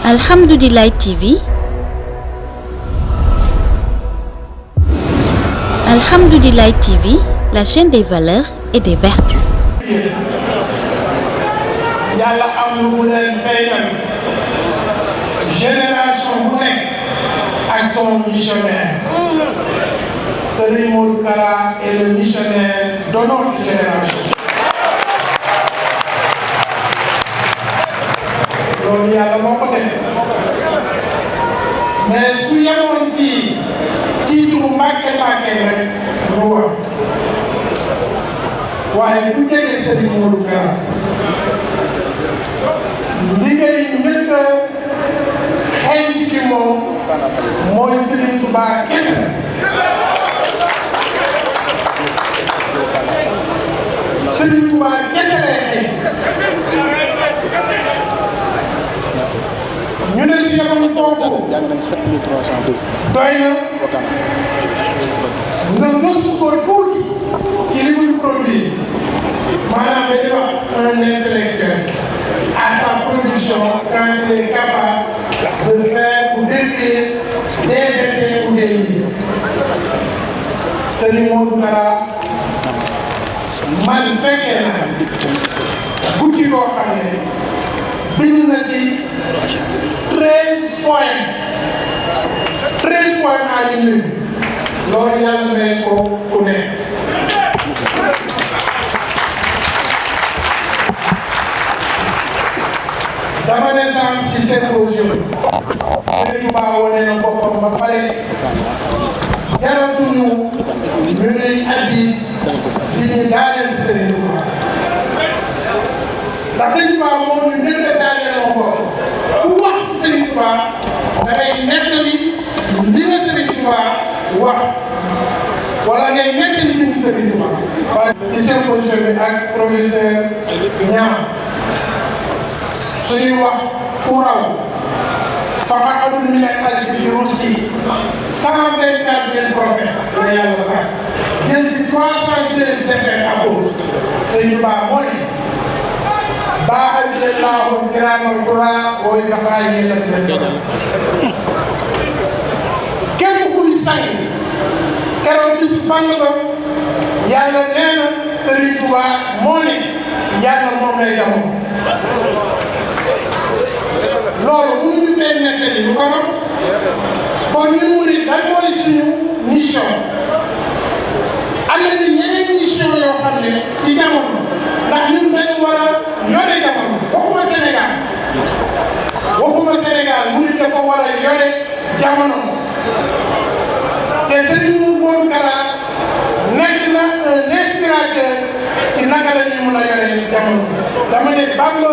Alhamdoulilah TV. Alhamdoulilah TV, la chaîne des valeurs et des vertus. Yàlla am lu mu leen feeñal génération bu nekk ak son missionnaire. Serigne Modou Kara est le missionnaire de notre génération. loolu yàlla moo ko def mais su yemoon ci titre Mbàkke rek ñu wax waaye bu jegee Serigne Modou Kara liggéey njëkk a xeeñ ci moom mooy Serigne Touba kese Serigne Touba kese lay xeeñ ñu ne si yamoon foofu doy na nga gëstu ko tuuti ci li muy produit maanaam dañuy wax un intellectuel à sa production quand il est capable de faire ou d'écrire des essais ou des livres. Serigne Modou Kara man fekkee naa guddi boo xam ne bind na ci 13 points à une loolu yàlla may ko ku nekk. dama ne sànq ci symposium Serigne Touba wane na boppam ba pare jaratuñu ñu ñuy addis di ñu daaneel ci Serigne Touba ndax Serigne Touba moom ñu njëkk a daaneel ko ku wax ci Serigne Touba da ngay nettali li nga Serigne Touba wax wala ngay nettali li nga Serigne Touba. ci symposium bi ak professeur Niang suñuy wax ku raw faqatul min al-alfi fi rusti 124 000 prophètes la yàlla sax jël ci 313 défaites ak Serigne Touba moo ne baaxalillahu kiraamal qura wa yaqaay la képp kuy sang keroog bis bang ba yàlla nee na Serigne Touba moo ne yàlla moom lay demoon loolu bu ñu fee nettali lu ko doon kon ñun murid lan mooy suñu mission am na ni ñeneen mission yoo xam ne ci jamono ndax ñun dañu war a yore jamono waxuma Sénégal murid dafa war a yore jamono te Serigne Modou Kara nekk na un inspirateur ci naka la ñuy mën a yore jamono dama ne Bamba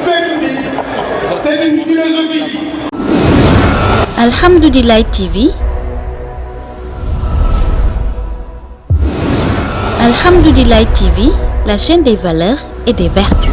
fekk bi c'est une philosophie. Alhamdoulilah TV. Alhamdoulilah TV, la chaîne des valeurs et des vertus.